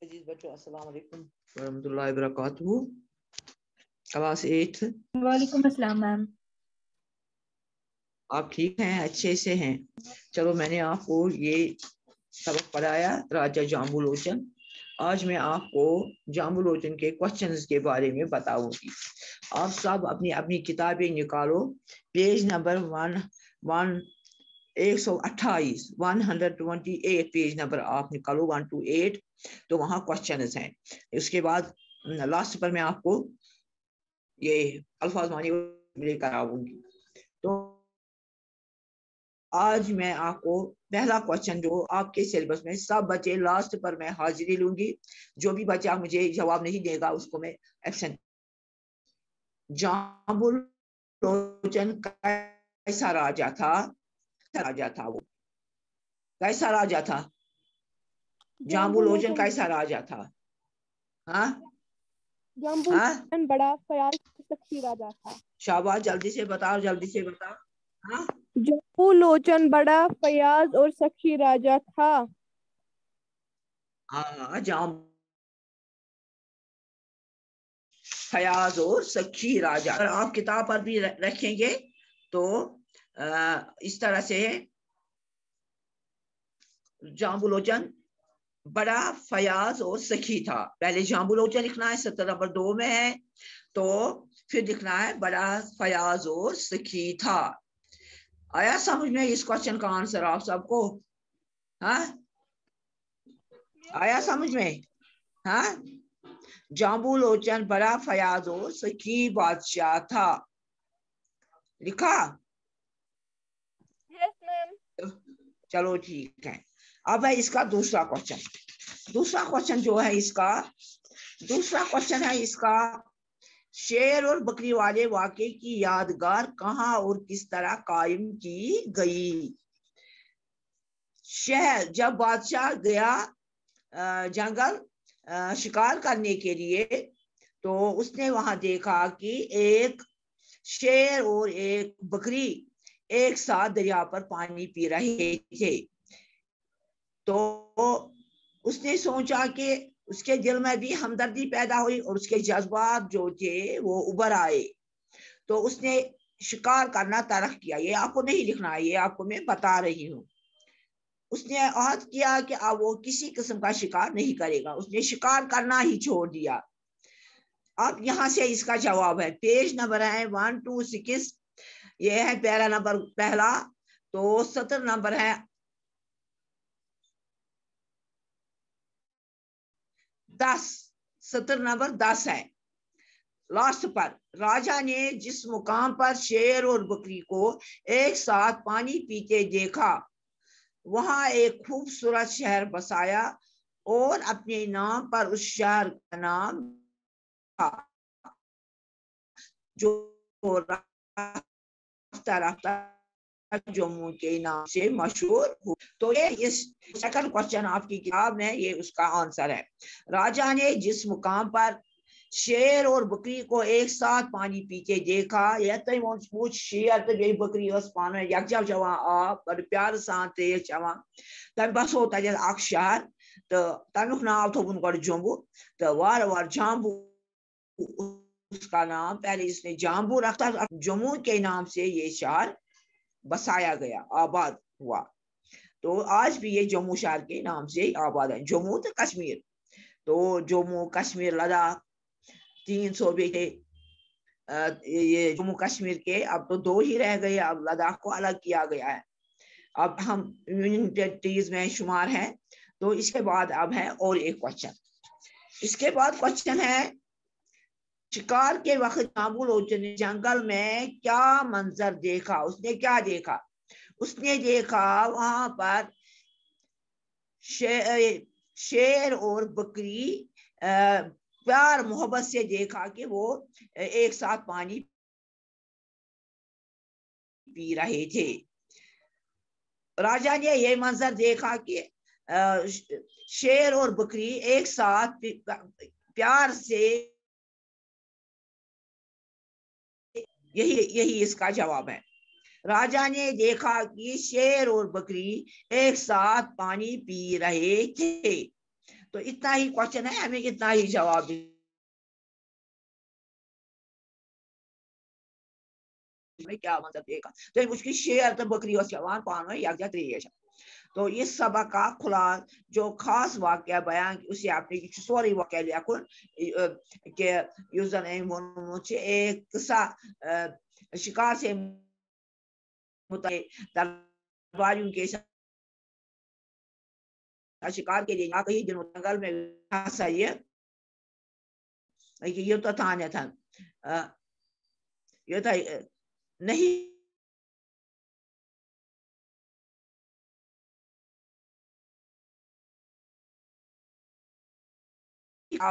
अजीज बच्चों अस्सलाम वालेकुम रहमतुल्लाहि व बरकातहू। क्लास 8 वालेकुम अस्सलाम मैम। आप ठीक हैं? अच्छे से हैं? चलो मैंने आपको ये सबक पढ़ाया राजा जाम्बू लोचन। आज मैं आपको जाम्बू लोचन के क्वेश्चंस के बारे में बताऊंगी। आप सब अपनी अपनी किताबें निकालो, पेज नंबर 128 128 पेज नंबर आप निकालो 1 to 8, तो वहां क्वेश्चंस हैं। उसके बाद लास्ट पर मैं आपको ये अल्फाज मानी लेकर आऊंगी। तो आज मैं आपको पहला क्वेश्चन जो आपके सिलेबस में सब बच्चे लास्ट पर मैं हाजिरी लूंगी। जो भी बच्चा मुझे जवाब नहीं देगा उसको मैं एब्सेंट। जाम्बू लोचन कैसा राजा था? वो कैसा राजा था? जाम्बू लोचन कैसा राजा था? हाँ जाम्बू लोचन बड़ा फयाज सख्सी राजा था। शाबाश, जल्दी से बताओ, जल्दी से बताओ। हाँ, जाम्बू लोचन बड़ा फयाज और सख्सी राजा था। हाँ, जाम फयाज और सखी राजा। अगर आप किताब पर भी रखेंगे तो इस तरह से जाम्बू लोचन बड़ा फयाज और सखी था। पहले जाम्बू लोचन लिखना है, 70 नंबर 2 में है, तो फिर लिखना है बड़ा फयाज और सखी था। आया समझ में इस क्वेश्चन का आंसर आप सबको? हाँ, आया समझ में? हाँ, जाम्बू लोचन बड़ा फयाज और सखी बादशाह था। लिखा? Yes ma'am. चलो ठीक है। अब है इसका दूसरा क्वेश्चन। दूसरा क्वेश्चन जो है इसका, दूसरा क्वेश्चन है इसका, शेर और बकरी वाले वाक़े की यादगार कहाँ और किस तरह कायम की गई? शहर जब बादशाह गया जंगल शिकार करने के लिए, तो उसने वहां देखा कि एक शेर और एक बकरी एक साथ दरिया पर पानी पी रहे थे। तो उसने सोचा कि उसके दिल में भी हमदर्दी पैदा हुई और उसके जज्बात जो थे वो उभर आए। तो उसने शिकार करना तर्क किया। ये आपको नहीं लिखना है, ये आपको मैं बता रही हूँ। उसने अहद किया कि अब वो किसी किस्म का शिकार नहीं करेगा। उसने शिकार करना ही छोड़ दिया। अब यहां से इसका जवाब है, पेज नंबर है 1 to 6, ये है पैरा नंबर पहला। तो 70 नंबर है 10, 70 नंबर 10 है लास्ट पर। राजा ने जिस मुकाम पर शेर और बकरी को एक साथ पानी पीते देखा, वहां एक खूबसूरत शहर बसाया और अपने नाम पर उस शहर का नाम था, जो रफ्ता रफ्ता जम्मू के नाम से मशहूर हो। तो ये इस सेकंड क्वेश्चन आपकी किताब में ये उसका आंसर है। राजा ने जिस मुकाम पर शेर और बकरी को एक साथ पानी पीते देखा, या तो शेर तो बे बकरी पान यकजा चवान आब बड़ प्यार सान तेज चवान। तम बसो तक अख शहर, तो तमुक नाम थोन गो जम्मू, तो वार वार जाम्बू उसका नाम, पहले इसने जाम्बू रखा, जम्मू के नाम से ये शहर बसाया गया, आबाद हुआ। तो आज भी ये जम्मू शहर के नाम से आबाद है। जम्मू तो कश्मीर, तो जम्मू कश्मीर लद्दाख 3 सूबे थे। ये जम्मू कश्मीर के अब तो 2 ही रह गए, अब लद्दाख को अलग किया गया है। अब हम यूनियन टेरिटरीज में शुमार है। तो इसके बाद अब है और एक क्वेश्चन। इसके बाद क्वेश्चन है, शिकार के वक्त जाम्बू लोचन ने जंगल में क्या मंजर देखा? उसने क्या देखा? उसने देखा वहां पर शेर और बकरी प्यार मोहब्बत से देखा कि वो एक साथ पानी पी रहे थे। राजा ने ये मंजर देखा कि शेर और बकरी एक साथ प्यार से, यही इसका जवाब है। राजा ने देखा कि शेर और बकरी एक साथ पानी पी रहे थे। تو اتنا ہی کوشچن ہے, ہمیں اتنا ہی جواب کیا مطلب دیکھا تو اس کی شیر تو بکری چوان پانو یکجا تریش. تو یہ سبق کا خلاص جو خاص واقعہ بیان اسی آپ نے سوری واقعہ لیکن کہ اس زن ایک قصہ شکار سے درباریوں کے شکار کے لیے کئی دنوں جنگل میں یہ تو تھا یہ تھا نہیں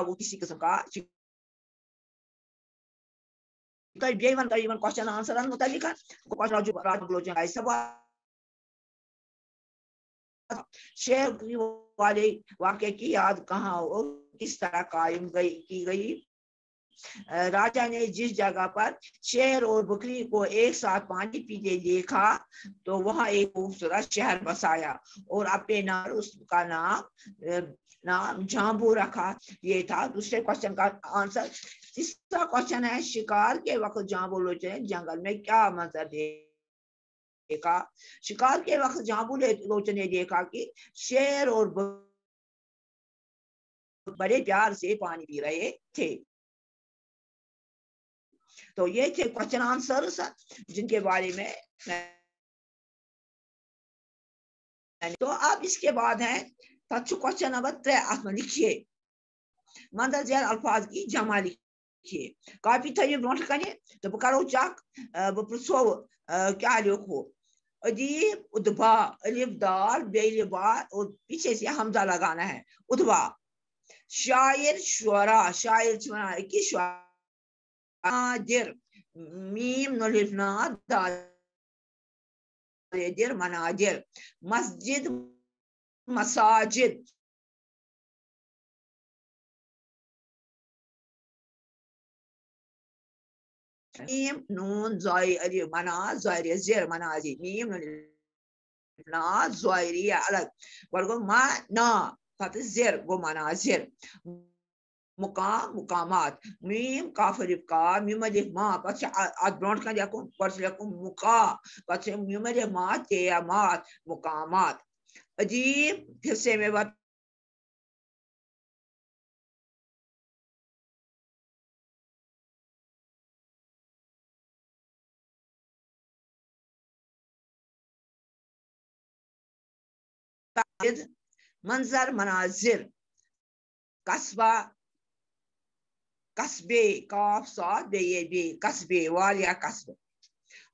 وہ کسی قسم کا کوشچن آنسر متعلق شہر والے واقعے کی یاد کہاں اور کس طرح قائم کی گئی. راجا نے جس جگہ پر شیر اور بکری کو ایک ساتھ پانی پیتے دیکھا تو وہاں ایک خوبصورت شہر بسایا اور اپنے نام اس کا نام جامبو رکھا. یہ تھا دوسرے کوشچن کا آنسر. تیسرا کوشچن ہے شکار کے وقت جامبو لوچن جنگل میں کیا منظر دیکھا. شکار کے وقت جامبو لوچن نے دیکھا کہ شیر اور بڑے پیار سے پانی پی رہے تھے. تو یہ تھے کوشچن آنسر جن کے بارے میں تو اب اس کے بعد ہے کوشچن نمبر 3 آپ میں لکھیے مندر ذیل الفاظ کی جمع لکھیے. کاپی تھیو برونٹ کنے تو بہ کرو چیک بہ پرژھو کیا لکھو. ادیب ادبا الف دال بیل با اور پیچھے سے حمزہ لگانا ہے ادبا. شاعر شعرا شاعر کی شاعر میم نلفنا دادر مناجر. مسجد مساجد. میم نون زائی الف منا زائر زیر منازی میم نا زائری الگ گو ما نا پتہ زیر گو مناظر. مقام مقامات میم کاف الف کا میم الف ما پتہ ات برونٹ کن لکھن پتہ لکھن مقا پتہ میم الف ما تیامات مقامات. ادیب پھر سے میں بات منظر مناظر. قصبہ قصبے کاف صاد بے بے قصبے والیہ قصبہ.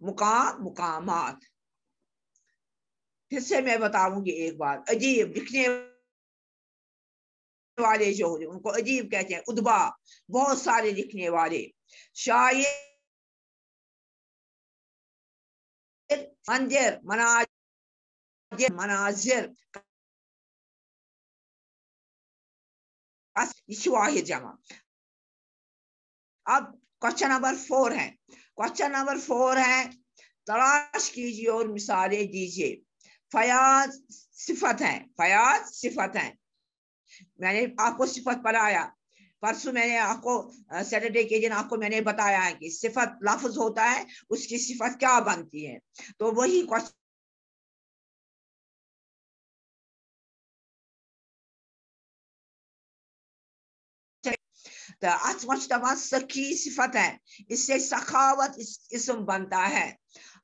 مقام مقامات. پھر سے میں بتاؤں گی ایک بار. ادیب لکھنے والے جو ہوتے ان کو ادیب کہتے ہیں. ادبا بہت سارے لکھنے والے. شاعر مندر مناظر مناظر یہ واحد جمع. اب کوشچن نمبر 4 ہے. کوشچن نمبر 4 ہے تلاش کیجیے اور مثالیں دیجیے. فیاض صفت ہیں. فیاض صفت ہیں. میں نے آپ کو صفت پڑھایا پرسوں. میں نے آپ کو سیٹرڈے کے دن آپ کو میں نے بتایا ہے کہ صفت لفظ ہوتا ہے اس کی صفت کیا بنتی ہے. تو وہی کوشچن دپان سخی صفت ہے. اس سے سخاوت اسم بنتا ہے.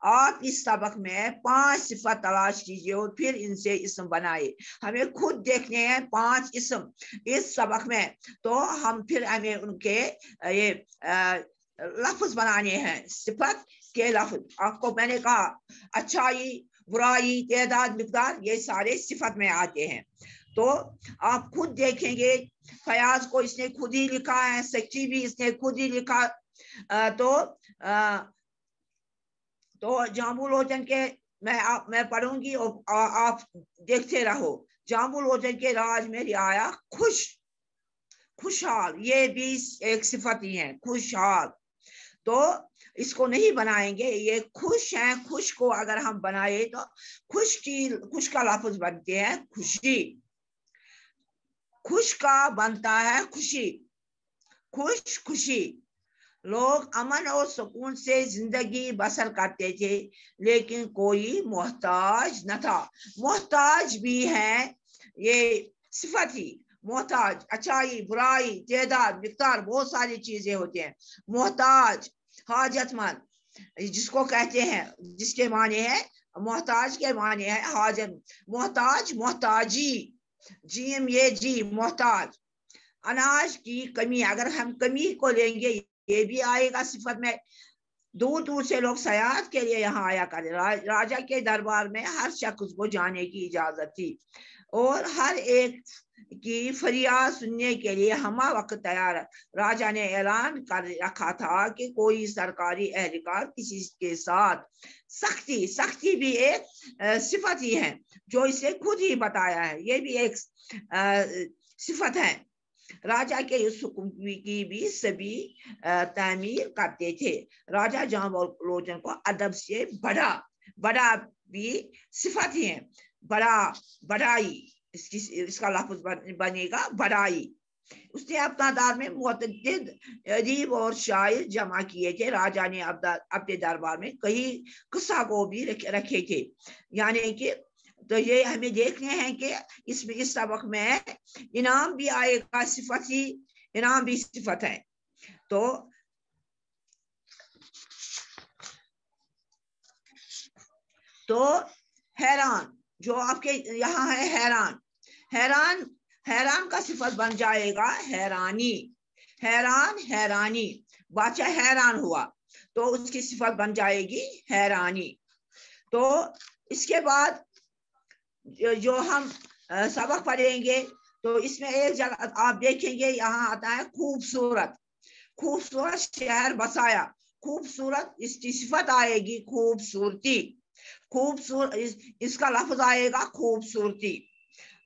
آپ اس سبق میں 5 صفت تلاش کیجیے اور پھر ان سے اسم بنائے. ہمیں خود دیکھنے ہیں 5 اسم اس سبق میں. تو ہم پھر ہمیں ان کے یہ لفظ بنانے ہیں. صفت کے لفظ آپ کو میں نے کہا اچھائی برائی تعداد مقدار یہ سارے صفت میں آتے ہیں. تو آپ خود دیکھیں گے. فیاض کو اس نے خود ہی لکھا ہے. سچی بھی اس نے خود ہی لکھا. تو جامبو لوچن کے میں پڑھوں گی اور آپ دیکھتے رہو. جامبو لوچن کے راج میں رعایا خوش خوشحال. یہ بھی ایک صفت ہی ہے خوشحال. تو اس کو نہیں بنائیں گے. یہ خوش ہیں. خوش کو اگر ہم بنائے تو خوش کا لفظ بنتے ہیں خوشی. खुश का बनता है खुशी, खुश खुशी। लोग अमन और सुकून से जिंदगी बसर करते थे, लेकिन कोई मोहताज न था। मोहताज भी है, ये सिफत ही, मोहताज, अच्छाई, बुराई, तेदाद, मिकदार, बहुत सारी चीजें होती हैं। मोहताज, हाजतमंद, जिसको कहते हैं, जिसके माने हैं, मोहताज के माने हैं हाजत। मोहताज, मोहताजी, जीम ये जी, मोहताज। अनाज की कमी, अगर हम कमी को लेंगे ये भी आएगा सिफत में। दूर दूर से लोग सयाहत के लिए यहाँ आया करे। राजा के दरबार में हर शख्स को जाने की इजाजत थी और हर एक की फरियाद सुनने के लिए हमा वक्त तैयार। राजा ने ऐलान कर रखा था कि कोई सरकारी एहलकार किसी के साथ सख्ती, सख्ती भी एक सिफत ही है जो इसे खुद ही बताया है, ये भी एक सिफत है। राजा के इस हुक्म की भी सभी तामीर करते थे। राजा जामलोचन को अदब से बड़ा, बड़ा भी सिफत ही है, बड़ा, बड़ाई, इसका लफ्ज बनेगा बड़ाई। उसने अपना दरबार में मुतअद्दिद अदीब और शायर जमा किए थे। राजा ने अपने दरबार में कई किस्सा को भी रखे थे, यानी कि तो ये हमें देखने हैं कि इसमें इस सबक में इनाम भी आएगा, सिफत ही, इनाम भी सिफत है। तो हैरान, जो आपके यहाँ है हैरान, हैरान, हैरान का सिफत बन जाएगा हैरानी, हैरान, हैरानी। बादशाह हैरान हुआ तो उसकी सिफत बन जाएगी हैरानी। तो इसके बाद जो हम सबक पढ़ेंगे तो इसमें एक जगह आप देखेंगे यहाँ आता है खूबसूरत, खूबसूरत शहर बसाया, खूबसूरत, इसकी सिफत आएगी खूबसूरती, खूबसूरत, इसका लफ्ज आएगा खूबसूरती।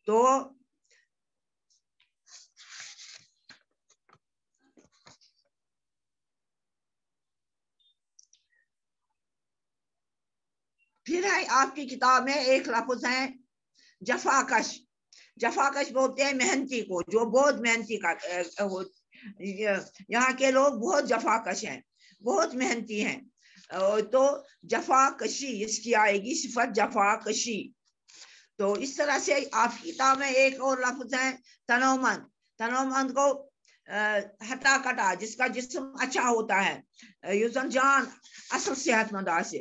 तो फिर है आपकी किताब में एक लफ्ज है जफाकश। जफाकश बोलते हैं मेहनती को, जो बहुत मेहनती का, यहाँ के लोग बहुत जफाकश हैं, बहुत मेहनती हैं। तो जफाकशी, इसकी आएगी सिफत जफाकशी। तो इस तरह से आपकी किताब में एक और लफ्ज है तनोमंद। तनोमंद को हटा कटा, जिसका जिस्म अच्छा होता है, युजन जान, असल सेहतमंद से,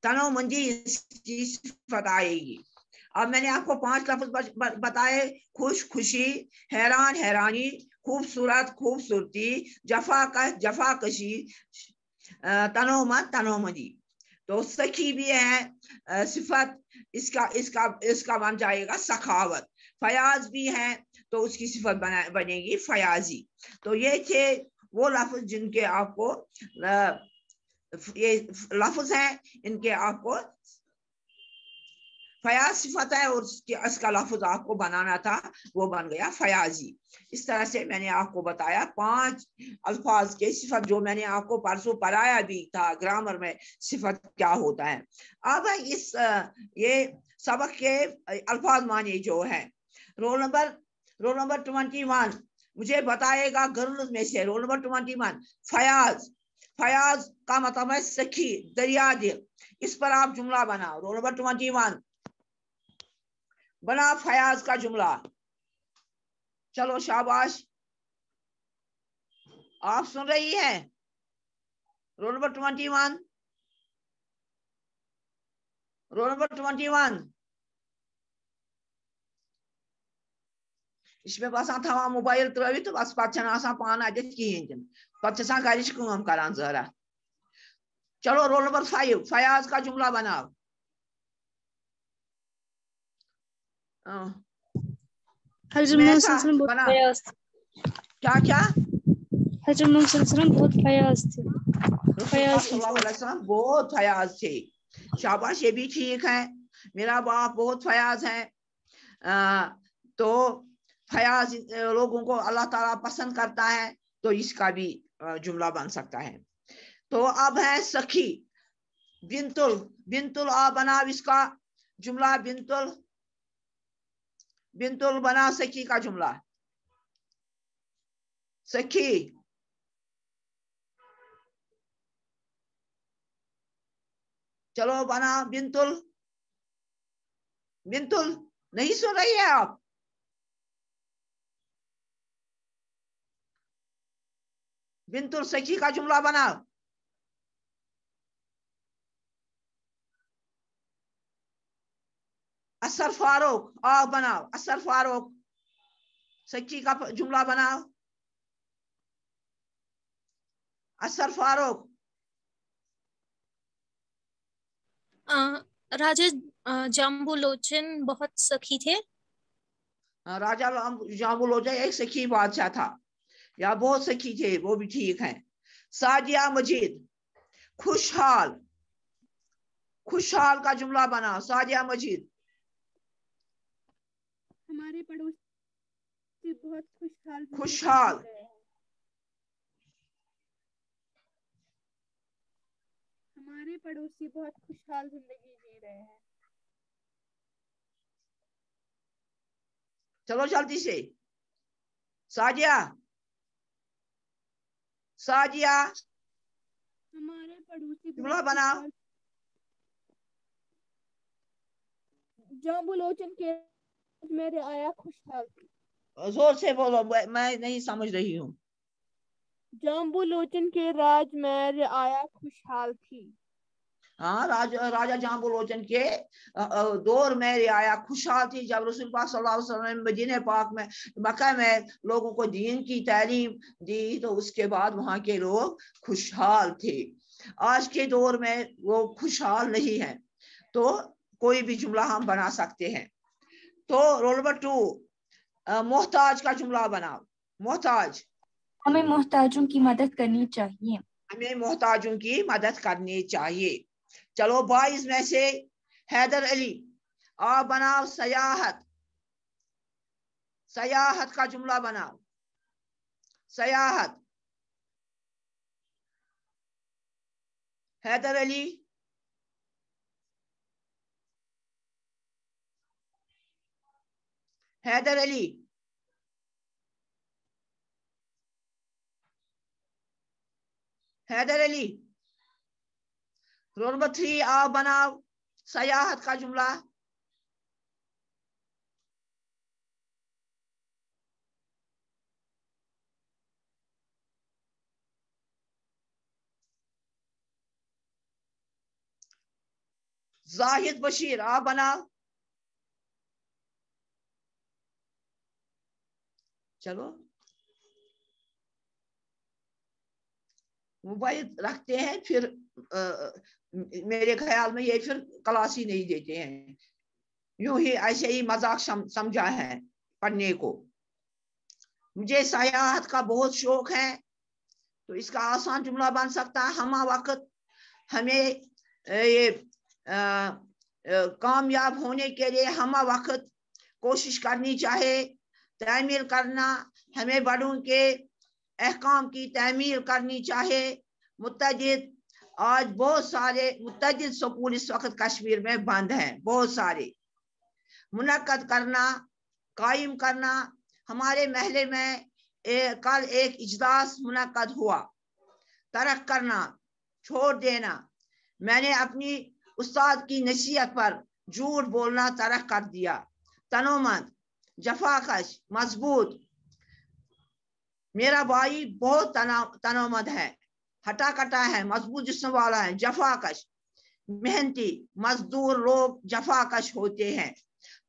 तनोमंदी इसकी सिफत आएगी। अब मैंने आपको 5 लफ्ज बताए, खुश खुशी, हैरान हैरानी, खूबसूरत खूबसूरती, जफाकश जफाकशी, तनोमंद तनोमंदी। तो सखी भी है सिफत, इसका बन जाएगा सखावत। फयाज भी है तो उसकी सिफत बनेगी फयाजी। तो ये थे वो लफ्ज जिनके आपको, ये लफ्ज हैं इनके आपको फयाज सिफत है और इसका लफ्ज आपको बनाना था, वो बन गया फयाजी। इस तरह से मैंने आपको बताया 5 अल्फाज के सिफत, जो मैंने आपको परसों पढ़ाया भी था ग्रामर में सिफत क्या होता है। अब इस ये सबक के अल्फाज माने जो है, रोल नंबर 21 मुझे बताएगा गर्ल्स में से, रोल नंबर 21 फयाज। फयाज का मतलब है सखी, दरिया दिल। इस पर आप जुमला बनाओ। रोल नंबर 21 बना फयाज का जुमला। चलो शाबाश, आप सुन रही हैं? Roll number 21, roll number 21। इसमें बस थवान मोबाइल त्रित तो बस पे पान अदित कहें पे गरिच कम करान जरा। चलो रोल नंबर 5 फयाज का जुमला बनाओ। बना क्या क्या? बहुत फयाज थे, बहुत फयाज थे। शाबाश, ये भी ठीक है, मेरा बाप बहुत फयाज है। तो फयाज लोगों को अल्लाह ताला पसंद करता है, तो इसका भी जुमला बन सकता है। तो अब है सखी, बिंतुल। बिंतुल आप बना इसका जुमला, बिंतुल, बिंतुल बना सखी का जुमला। सखी, चलो बनाओ। बिंतुल, बिंतुल नहीं सुन रही है आप? बिंतुल सखी का जुमला बनाओ। असर फारूक, आप बनाओ। असर फारूक सच्ची का जुमला बनाओ। असर फारूक। राजा जाम्बू लोचन बहुत सखी थे। राजा जाम्बू लोचन एक सखी बादशाह था, या बहुत सखी थे, वो भी ठीक है। सादिया मजीद, खुशहाल, खुशहाल का जुमला बनाओ। सादिया मजीद। हमारे पड़ोसी बहुत खुशहाल जिंदगी खुशहाल, जी रहे हैं। हमारे पड़ोसी बहुत खुशहाल जिंदगी जी रहे हैं। चलो जल्दी से। सादिया, सादिया हमारे पड़ोसी जुमला बहुत बनाओ। खुशहाल। जाम्बू लोचन के मेरे आया खुशहाल थी। जोर से बोलो, मैं नहीं समझ रही हूँ। जाम्बू लोचन के राज में रियाया खुशहाल थी। हाँ, राजा जाम्बू लोचन के दौर में रियाया खुशहाल थी। जब रसूल पाक सल्लल्लाहु अलैहि वसल्लम ने मदीने पाक में, मक्का में लोगों को दीन की तालीम दी, तो उसके बाद वहाँ के लोग खुशहाल थे। आज के दौर में वो खुशहाल नहीं है। तो कोई भी जुमला हम बना सकते हैं। तो रोल नंबर 2, मोहताज का जुमला बनाओ। मोहताज। हमें मोहताजों की मदद करनी चाहिए। हमें मोहताजों की मदद करनी चाहिए। चलो 22 में से हैदर अली, आप बनाओ सयाहत। सयाहत का जुमला बनाओ। सयाहत। हैदर अली। हैदर अली। हैदर अली। रोल नंबर 3, आप बनाओ सयाहत का जुमला। जाहिद बशीर, आप बनाओ। चलो मोबाइल रखते हैं, फिर मेरे ख्याल में ये फिर क्लास ही नहीं देते हैं, यूं ही ऐसे ही मजाक समझा है पढ़ने को। मुझे सयाहत का बहुत शौक है, तो इसका आसान जुमला बन सकता है, हमा वक्त हमें ये कामयाब होने के लिए हमा वक्त कोशिश करनी चाहिए, तामील करना, हमें बड़ों के अहकाम की तामील करनी चाहिए। मुतअद्दिद, आज बहुत सारे मुतअद्दिद स्कूल इस वक्त कश्मीर में बंद हैं, बहुत सारे। मुनक्कद करना, कायम करना। हमारे महल्ले में कल एक इजलास मुनक्कद हुआ। तरक करना, छोड़ देना। मैंने अपनी उस्ताद की नसीहत पर झूठ बोलना तरक कर दिया। तनोमंद, जफाकश, मजबूत। मेरा भाई बहुत तनोमंद है, हटा कटा है, मजबूत जिस्म वाला है। जफाकश, मेहनती, मजदूर लोग जफाकश होते हैं।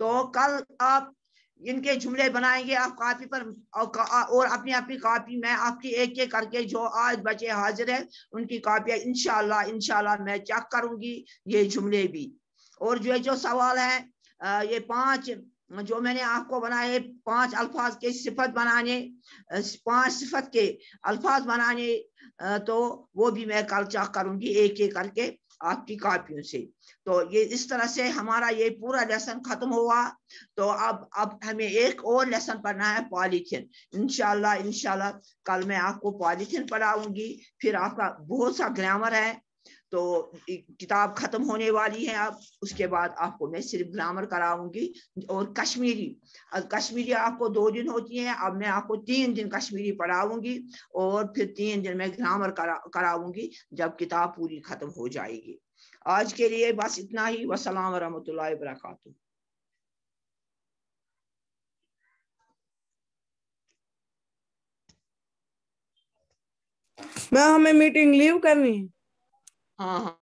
तो कल आप इनके जुमले बनाएंगे, आप कॉपी पर और अपनी अपनी कॉपी में आपकी एक एक करके जो आज बच्चे हाजिर हैं उनकी कॉपियां इंशाल्लाह मैं चेक करूंगी ये जुमले भी। और जो सवाल है ये 5 जो मैंने आपको बनाए, 5 अल्फाज के सिफत बनाने, 5 सिफत के अल्फाज बनाने, तो वो भी मैं कल चेक करूंगी एक एक करके आपकी कॉपियों से। तो ये इस तरह से हमारा ये पूरा लेसन खत्म हुआ। तो अब हमें एक और लेसन पढ़ना है, पॉलीथिन। इंशाल्लाह कल मैं आपको पॉलीथिन पढ़ाऊंगी। फिर आपका बहुत सा ग्रामर है, تو کتاب ختم ہونے والی ہے اب، اس کے بعد آپ کو میں صرف گرامر کراؤں گی اور کشمیری آپ کو 2 دن ہوتی ہے، اب میں آپ کو 3 دن کشمیری پڑھاؤں گی اور پھر 3 دن میں گرامر کراؤں گی جب کتاب پوری ختم ہو جائے گی۔ آج کے لیے بس اتنا ہی، والسلام ورحمۃ اللہ وبرکاتہ۔ میں ہمیں میٹنگ لیو کرنی ہے؟ ہاں ہاں